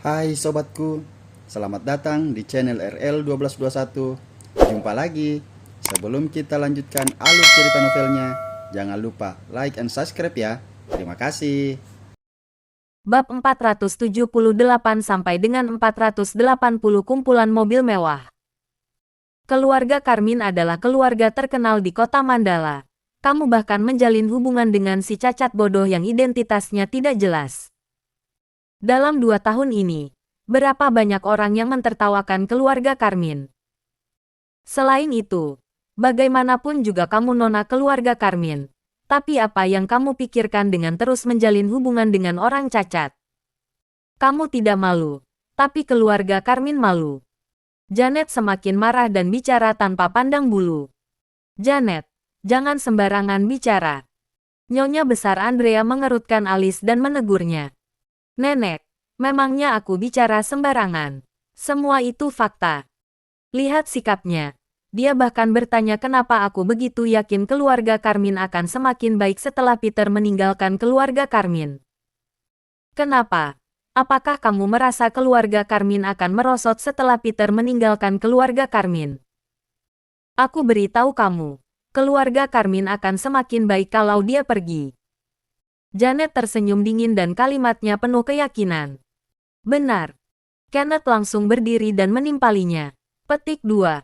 Hai sobatku, selamat datang di channel RL1221. Jumpa lagi. Sebelum kita lanjutkan alur cerita novelnya, jangan lupa like and subscribe ya. Terima kasih. Bab 478 sampai dengan 480 kumpulan mobil mewah. Keluarga Karmin adalah keluarga terkenal di kota Mandala. Kamu bahkan menjalin hubungan dengan si cacat bodoh yang identitasnya tidak jelas. Dalam 2 tahun ini, berapa banyak orang yang mentertawakan keluarga Karmin. Selain itu, bagaimanapun juga kamu nona keluarga Karmin. Tapi apa yang kamu pikirkan dengan terus menjalin hubungan dengan orang cacat? Kamu tidak malu, tapi keluarga Karmin malu. Janet semakin marah dan bicara tanpa pandang bulu. Janet, jangan sembarangan bicara. Nyonya besar Andrea mengerutkan alis dan menegurnya. Nenek, memangnya aku bicara sembarangan? Semua itu fakta. Lihat sikapnya. Dia bahkan bertanya kenapa aku begitu yakin keluarga Karmin akan semakin baik setelah Peter meninggalkan keluarga Karmin. Kenapa? Apakah kamu merasa keluarga Karmin akan merosot setelah Peter meninggalkan keluarga Karmin? Aku beritahu kamu, keluarga Karmin akan semakin baik kalau dia pergi. Janet tersenyum dingin dan kalimatnya penuh keyakinan. Benar. Kenneth langsung berdiri dan menimpalinya. Petik 2.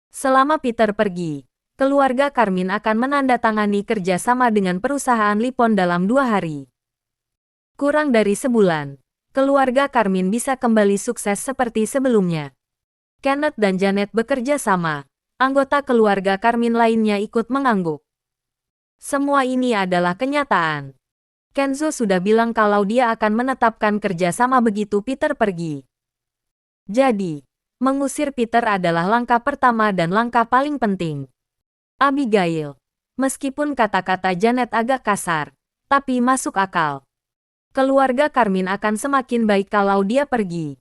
Selama Peter pergi, keluarga Karmin akan menandatangani kerjasama dengan perusahaan Lipon dalam 2 hari. Kurang dari sebulan, keluarga Karmin bisa kembali sukses seperti sebelumnya. Kenneth dan Janet bekerja sama. Anggota keluarga Karmin lainnya ikut mengangguk. Semua ini adalah kenyataan. Kenzo sudah bilang kalau dia akan menetapkan kerjasama begitu Peter pergi. Jadi, mengusir Peter adalah langkah pertama dan langkah paling penting. Abigail. Meskipun kata-kata Janet agak kasar, tapi masuk akal. Keluarga Karmin akan semakin baik kalau dia pergi.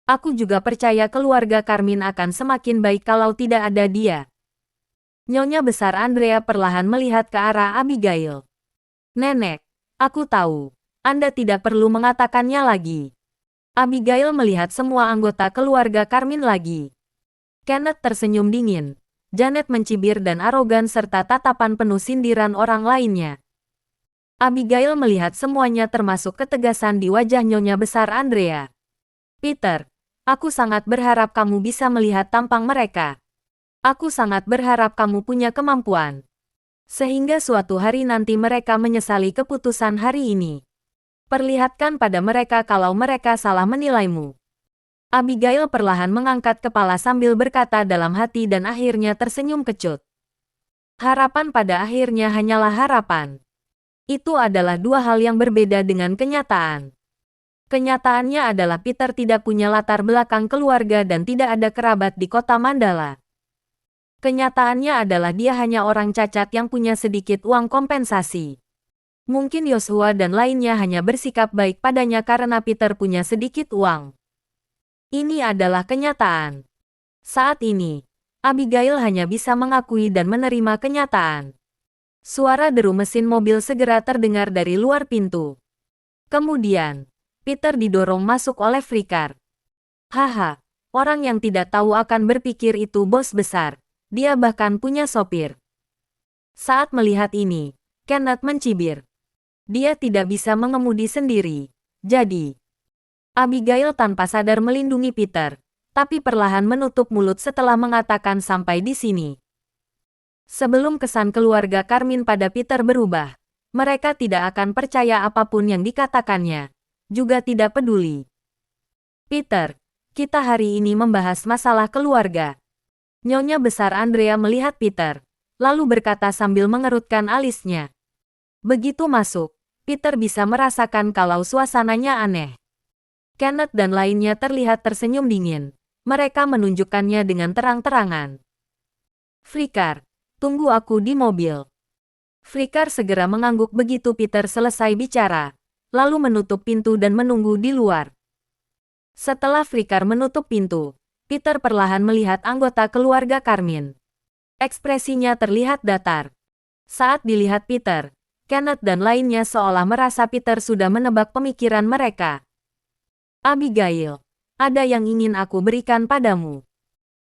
Aku juga percaya keluarga Karmin akan semakin baik kalau tidak ada dia. Nyonya besar Andrea perlahan melihat ke arah Abigail. Nenek, aku tahu. Anda tidak perlu mengatakannya lagi. Abigail melihat semua anggota keluarga Karmin lagi. Kenneth tersenyum dingin. Janet mencibir dan arogan serta tatapan penuh sindiran orang lainnya. Abigail melihat semuanya termasuk ketegasan di wajah Nyonya besar Andrea. Peter, aku sangat berharap kamu bisa melihat tampang mereka. Aku sangat berharap kamu punya kemampuan. Sehingga suatu hari nanti mereka menyesali keputusan hari ini. Perlihatkan pada mereka kalau mereka salah menilaimu. Abigail perlahan mengangkat kepala sambil berkata dalam hati dan akhirnya tersenyum kecut. Harapan pada akhirnya hanyalah harapan. Itu adalah dua hal yang berbeda dengan kenyataan. Kenyataannya adalah Peter tidak punya latar belakang keluarga dan tidak ada kerabat di kota Mandala. Kenyataannya adalah dia hanya orang cacat yang punya sedikit uang kompensasi. Mungkin Joshua dan lainnya hanya bersikap baik padanya karena Peter punya sedikit uang. Ini adalah kenyataan. Saat ini, Abigail hanya bisa mengakui dan menerima kenyataan. Suara deru mesin mobil segera terdengar dari luar pintu. Kemudian, Peter didorong masuk oleh Frikar. Haha, orang yang tidak tahu akan berpikir itu bos besar. Dia bahkan punya sopir. Saat melihat ini, Kenneth mencibir. Dia tidak bisa mengemudi sendiri. Jadi, Abigail tanpa sadar melindungi Peter, tapi perlahan menutup mulut setelah mengatakan sampai di sini. Sebelum kesan keluarga Karmin pada Peter berubah, mereka tidak akan percaya apapun yang dikatakannya, juga tidak peduli. Peter, kita hari ini membahas masalah keluarga. Nyonya besar Andrea melihat Peter, lalu berkata sambil mengerutkan alisnya. Begitu masuk, Peter bisa merasakan kalau suasananya aneh. Kenneth dan lainnya terlihat tersenyum dingin. Mereka menunjukkannya dengan terang-terangan. Frikar, tunggu aku di mobil. Frikar segera mengangguk begitu Peter selesai bicara, lalu menutup pintu dan menunggu di luar. Setelah Frikar menutup pintu, Peter perlahan melihat anggota keluarga Karmin. Ekspresinya terlihat datar. Saat dilihat Peter, Kenneth dan lainnya seolah merasa Peter sudah menebak pemikiran mereka. Abigail, ada yang ingin aku berikan padamu.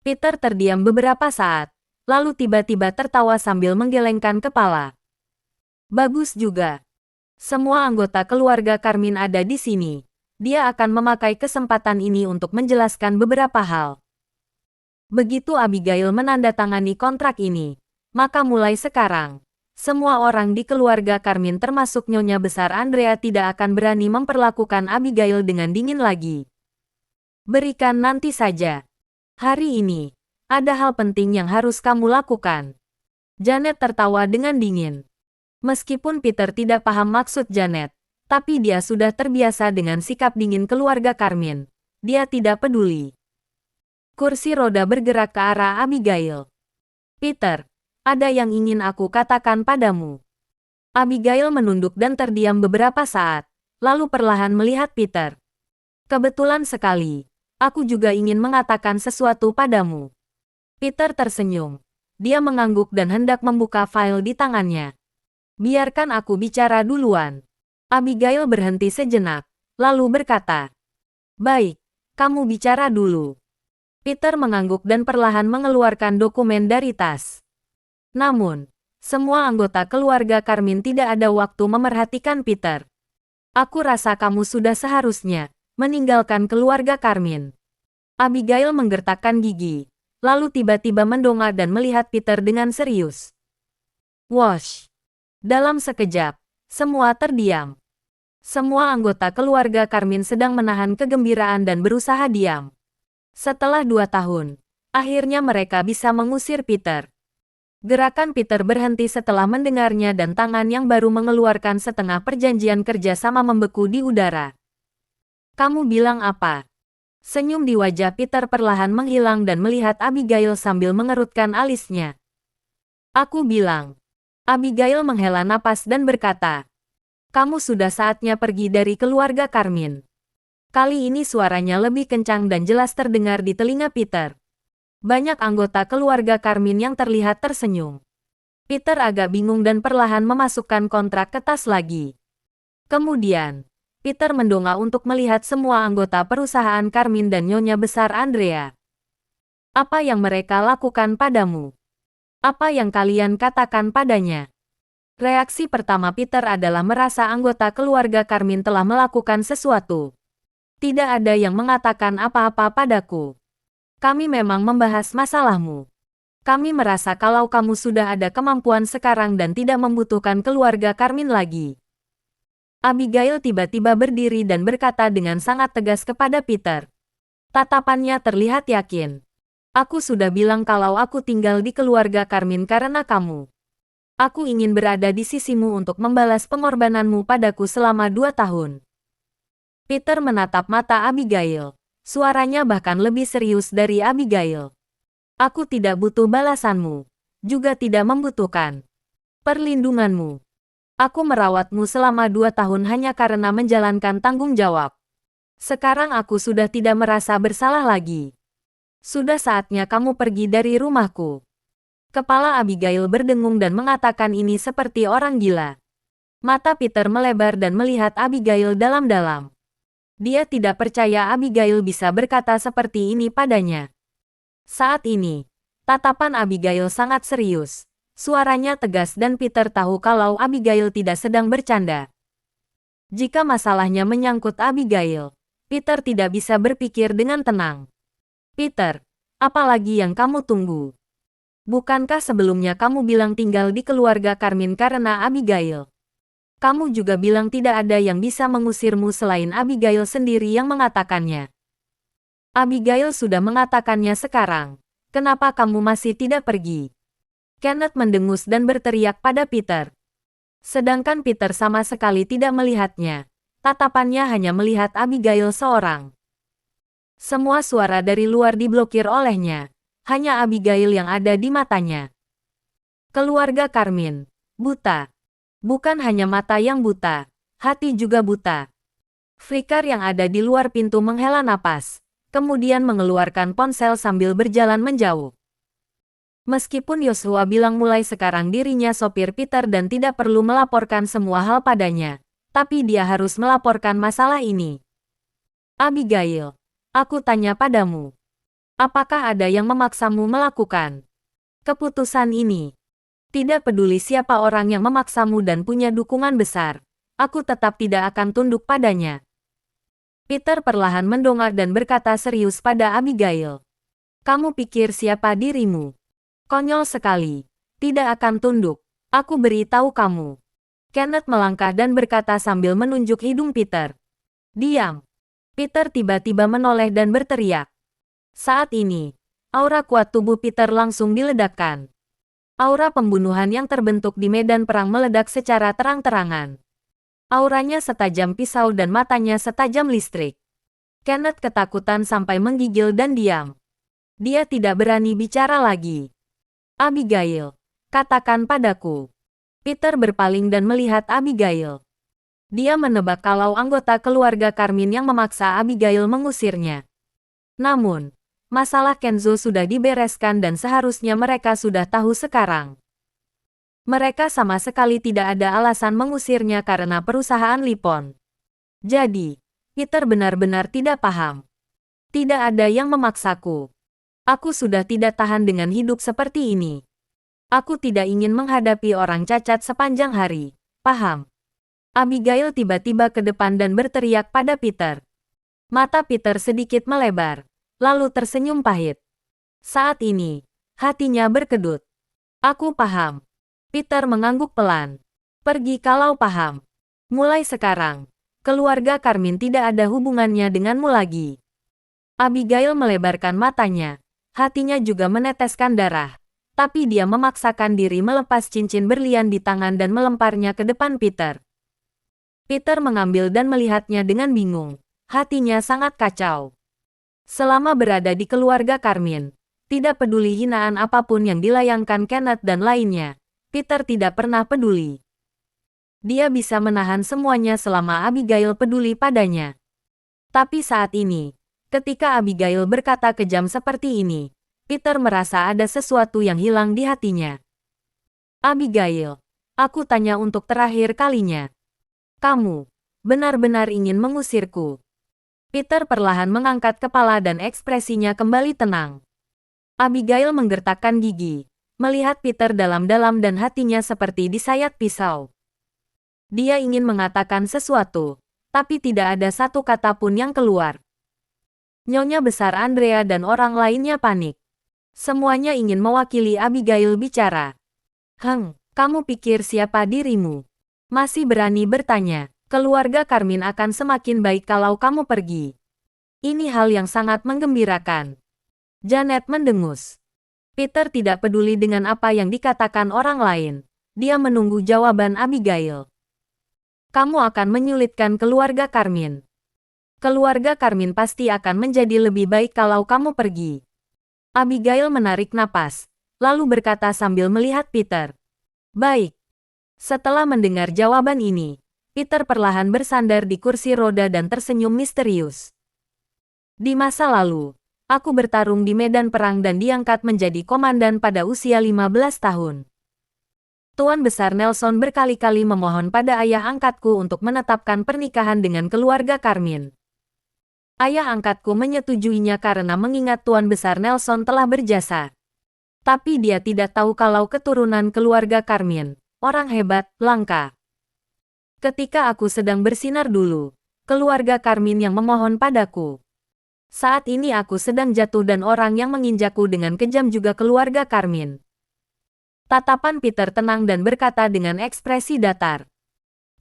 Peter terdiam beberapa saat, lalu tiba-tiba tertawa sambil menggelengkan kepala. Bagus juga. Semua anggota keluarga Carmine ada di sini. Dia akan memakai kesempatan ini untuk menjelaskan beberapa hal. Begitu Abigail menandatangani kontrak ini, maka mulai sekarang, semua orang di keluarga Carmine termasuk Nyonya Besar Andrea tidak akan berani memperlakukan Abigail dengan dingin lagi. Berikan nanti saja. Hari ini, ada hal penting yang harus kamu lakukan. Janet tertawa dengan dingin. Meskipun Peter tidak paham maksud Janet, tapi dia sudah terbiasa dengan sikap dingin keluarga Carmine. Dia tidak peduli. Kursi roda bergerak ke arah Abigail. Peter, ada yang ingin aku katakan padamu. Abigail menunduk dan terdiam beberapa saat, lalu perlahan melihat Peter. Kebetulan sekali, aku juga ingin mengatakan sesuatu padamu. Peter tersenyum. Dia mengangguk dan hendak membuka file di tangannya. Biarkan aku bicara duluan. Abigail berhenti sejenak, lalu berkata, "Baik, kamu bicara dulu." Peter mengangguk dan perlahan mengeluarkan dokumen dari tas. Namun, semua anggota keluarga Carmine tidak ada waktu memerhatikan Peter. "Aku rasa kamu sudah seharusnya meninggalkan keluarga Carmine." Abigail menggertakkan gigi, lalu tiba-tiba mendongak dan melihat Peter dengan serius. Wosh! Dalam sekejap, semua terdiam. Semua anggota keluarga Carmine sedang menahan kegembiraan dan berusaha diam. Setelah 2 tahun, akhirnya mereka bisa mengusir Peter. Gerakan Peter berhenti setelah mendengarnya dan tangan yang baru mengeluarkan setengah perjanjian kerja sama membeku di udara. "Kamu bilang apa?" Senyum di wajah Peter perlahan menghilang dan melihat Abigail sambil mengerutkan alisnya. "Aku bilang." Abigail menghela napas dan berkata, "Kamu sudah saatnya pergi dari keluarga Carmine." Kali ini suaranya lebih kencang dan jelas terdengar di telinga Peter. Banyak anggota keluarga Carmine yang terlihat tersenyum. Peter agak bingung dan perlahan memasukkan kontrak ke tas lagi. Kemudian, Peter mendongak untuk melihat semua anggota perusahaan Carmine dan Nyonya Besar Andrea. "Apa yang mereka lakukan padamu? Apa yang kalian katakan padanya?" Reaksi pertama Peter adalah merasa anggota keluarga Carmine telah melakukan sesuatu. "Tidak ada yang mengatakan apa-apa padaku. Kami memang membahas masalahmu. Kami merasa kalau kamu sudah ada kemampuan sekarang dan tidak membutuhkan keluarga Carmine lagi." Abigail tiba-tiba berdiri dan berkata dengan sangat tegas kepada Peter. Tatapannya terlihat yakin. "Aku sudah bilang kalau aku tinggal di keluarga Carmine karena kamu. Aku ingin berada di sisimu untuk membalas pengorbananmu padaku selama 2 tahun." Peter menatap mata Abigail. Suaranya bahkan lebih serius dari Abigail. "Aku tidak butuh balasanmu. Juga tidak membutuhkan perlindunganmu. Aku merawatmu selama 2 tahun hanya karena menjalankan tanggung jawab. Sekarang aku sudah tidak merasa bersalah lagi. Sudah saatnya kamu pergi dari rumahku." Kepala Abigail berdengung dan mengatakan ini seperti orang gila. Mata Peter melebar dan melihat Abigail dalam-dalam. Dia tidak percaya Abigail bisa berkata seperti ini padanya. Saat ini, tatapan Abigail sangat serius. Suaranya tegas dan Peter tahu kalau Abigail tidak sedang bercanda. Jika masalahnya menyangkut Abigail, Peter tidak bisa berpikir dengan tenang. "Peter, apalagi yang kamu tunggu? Bukankah sebelumnya kamu bilang tinggal di keluarga Carmine karena Abigail? Kamu juga bilang tidak ada yang bisa mengusirmu selain Abigail sendiri yang mengatakannya. Abigail sudah mengatakannya sekarang. Kenapa kamu masih tidak pergi?" Kenneth mendengus dan berteriak pada Peter. Sedangkan Peter sama sekali tidak melihatnya. Tatapannya hanya melihat Abigail seorang. Semua suara dari luar diblokir olehnya. Hanya Abigail yang ada di matanya. Keluarga Carmine buta. Bukan hanya mata yang buta, hati juga buta. Frikar yang ada di luar pintu menghela napas, kemudian mengeluarkan ponsel sambil berjalan menjauh. Meskipun Joshua bilang mulai sekarang dirinya sopir Peter dan tidak perlu melaporkan semua hal padanya, tapi dia harus melaporkan masalah ini. Abigail, aku tanya padamu. Apakah ada yang memaksamu melakukan keputusan ini? Tidak peduli siapa orang yang memaksamu dan punya dukungan besar, aku tetap tidak akan tunduk padanya. Peter perlahan mendongak dan berkata serius pada Abigail. Kamu pikir siapa dirimu? Konyol sekali. Tidak akan tunduk. Aku beritahu kamu. Kenneth melangkah dan berkata sambil menunjuk hidung Peter. Diam. Peter tiba-tiba menoleh dan berteriak. Saat ini, aura kuat tubuh Peter langsung diledakkan. Aura pembunuhan yang terbentuk di medan perang meledak secara terang-terangan. Auranya setajam pisau dan matanya setajam listrik. Kenneth ketakutan sampai menggigil dan diam. Dia tidak berani bicara lagi. Abigail, katakan padaku. Peter berpaling dan melihat Abigail. Dia menebak kalau anggota keluarga Carmine yang memaksa Abigail mengusirnya. Namun, masalah Kenzo sudah dibereskan dan seharusnya mereka sudah tahu sekarang. Mereka sama sekali tidak ada alasan mengusirnya karena perusahaan Lipon. Jadi, Peter benar-benar tidak paham. Tidak ada yang memaksaku. Aku sudah tidak tahan dengan hidup seperti ini. Aku tidak ingin menghadapi orang cacat sepanjang hari. Paham? Abigail tiba-tiba ke depan dan berteriak pada Peter. Mata Peter sedikit melebar, lalu tersenyum pahit. Saat ini, hatinya berkedut. Aku paham. Peter mengangguk pelan. Pergi kalau paham. Mulai sekarang, keluarga Carmine tidak ada hubungannya denganmu lagi. Abigail melebarkan matanya. Hatinya juga meneteskan darah. Tapi dia memaksakan diri melepas cincin berlian di tangan dan melemparnya ke depan Peter. Peter mengambil dan melihatnya dengan bingung. Hatinya sangat kacau. Selama berada di keluarga Carmine, tidak peduli hinaan apapun yang dilayangkan Kenneth dan lainnya, Peter tidak pernah peduli. Dia bisa menahan semuanya selama Abigail peduli padanya. Tapi saat ini, ketika Abigail berkata kejam seperti ini, Peter merasa ada sesuatu yang hilang di hatinya. Abigail, aku tanya untuk terakhir kalinya. Kamu benar-benar ingin mengusirku? Peter perlahan mengangkat kepala dan ekspresinya kembali tenang. Abigail menggertakkan gigi, melihat Peter dalam-dalam dan hatinya seperti disayat pisau. Dia ingin mengatakan sesuatu, tapi tidak ada satu kata pun yang keluar. Nyonya besar Andrea dan orang lainnya panik. Semuanya ingin mewakili Abigail bicara. Kamu pikir siapa dirimu? Masih berani bertanya. Keluarga Carmine akan semakin baik kalau kamu pergi. Ini hal yang sangat menggembirakan. Janet mendengus. Peter tidak peduli dengan apa yang dikatakan orang lain. Dia menunggu jawaban Abigail. Kamu akan menyulitkan keluarga Carmine. Keluarga Carmine pasti akan menjadi lebih baik kalau kamu pergi. Abigail menarik napas, lalu berkata sambil melihat Peter. Baik. Setelah mendengar jawaban ini, Peter perlahan bersandar di kursi roda dan tersenyum misterius. Di masa lalu, aku bertarung di medan perang dan diangkat menjadi komandan pada usia 15 tahun. Tuan Besar Nelson berkali-kali memohon pada ayah angkatku untuk menetapkan pernikahan dengan keluarga Carmine. Ayah angkatku menyetujuinya karena mengingat Tuan Besar Nelson telah berjasa. Tapi dia tidak tahu kalau keturunan keluarga Carmine, orang hebat, langka. Ketika aku sedang bersinar dulu, keluarga Carmine yang memohon padaku. Saat ini aku sedang jatuh dan orang yang menginjakku dengan kejam juga keluarga Carmine. Tatapan Peter tenang dan berkata dengan ekspresi datar.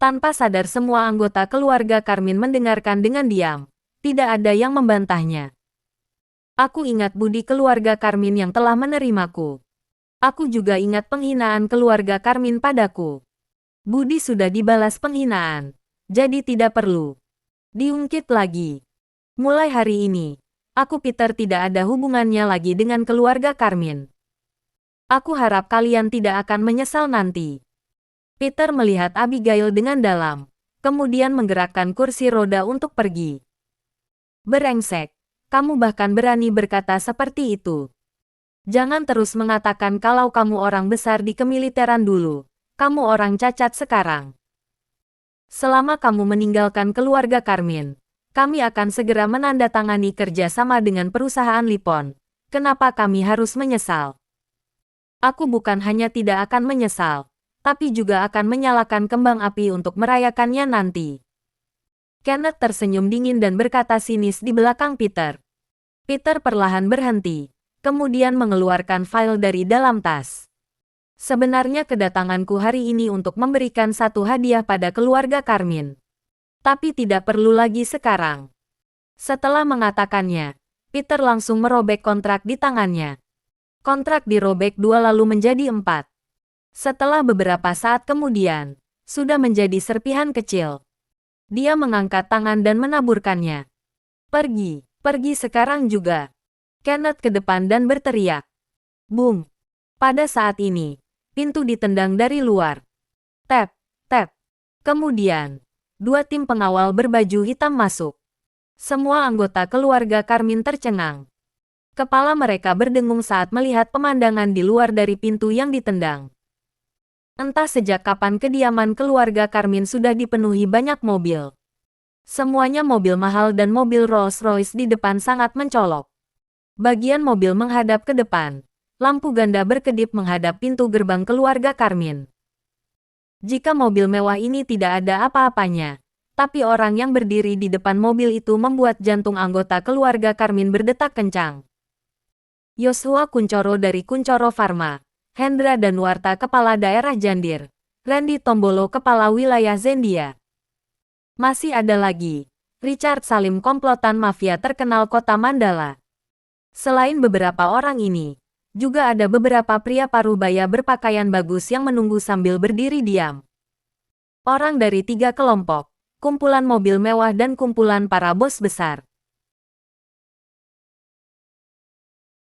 Tanpa sadar semua anggota keluarga Carmine mendengarkan dengan diam. Tidak ada yang membantahnya. Aku ingat budi keluarga Carmine yang telah menerimaku. Aku juga ingat penghinaan keluarga Carmine padaku. Budi sudah dibalas penghinaan, jadi tidak perlu diungkit lagi. Mulai hari ini, aku Peter tidak ada hubungannya lagi dengan keluarga Carmine. Aku harap kalian tidak akan menyesal nanti. Peter melihat Abigail dengan dalam, kemudian menggerakkan kursi roda untuk pergi. Berengsek, kamu bahkan berani berkata seperti itu. Jangan terus mengatakan kalau kamu orang besar di kemiliteran dulu, kamu orang cacat sekarang. Selama kamu meninggalkan keluarga Carmine, Kami akan segera menandatangani kerjasama dengan perusahaan Nippon. Kenapa kami harus menyesal? Aku bukan hanya tidak akan menyesal, tapi juga akan menyalakan kembang api untuk merayakannya nanti. Kenneth tersenyum dingin dan berkata sinis di belakang Peter. Peter perlahan berhenti, kemudian mengeluarkan file dari dalam tas. Sebenarnya kedatanganku hari ini untuk memberikan satu hadiah pada keluarga Carmine. Tapi tidak perlu lagi sekarang. Setelah mengatakannya, Peter langsung merobek kontrak di tangannya. Kontrak dirobek 2 lalu menjadi 4. Setelah beberapa saat kemudian, sudah menjadi serpihan kecil. Dia mengangkat tangan dan menaburkannya. Pergi, pergi sekarang juga. Kenneth ke depan dan berteriak. Boom. Pada saat ini, pintu ditendang dari luar. Tap, tap. Kemudian, 2 tim pengawal berbaju hitam masuk. Semua anggota keluarga Carmine tercengang. Kepala mereka berdengung saat melihat pemandangan di luar dari pintu yang ditendang. Entah sejak kapan kediaman keluarga Carmine sudah dipenuhi banyak mobil. Semuanya mobil mahal dan mobil Rolls-Royce di depan sangat mencolok. Bagian mobil menghadap ke depan. Lampu ganda berkedip menghadap pintu gerbang keluarga Carmine. Jika mobil mewah ini tidak ada apa-apanya, tapi orang yang berdiri di depan mobil itu membuat jantung anggota keluarga Carmine berdetak kencang. Yoshua Kuncoro dari Kuncoro Pharma, Hendra Danuarta Kepala Daerah Jandir, Randy Tombolo Kepala Wilayah Zendia. Masih ada lagi, Richard Salim komplotan mafia terkenal kota Mandala. Selain beberapa orang ini, juga ada beberapa pria parubaya berpakaian bagus yang menunggu sambil berdiri diam. Orang dari 3 kelompok, kumpulan mobil mewah dan kumpulan para bos besar.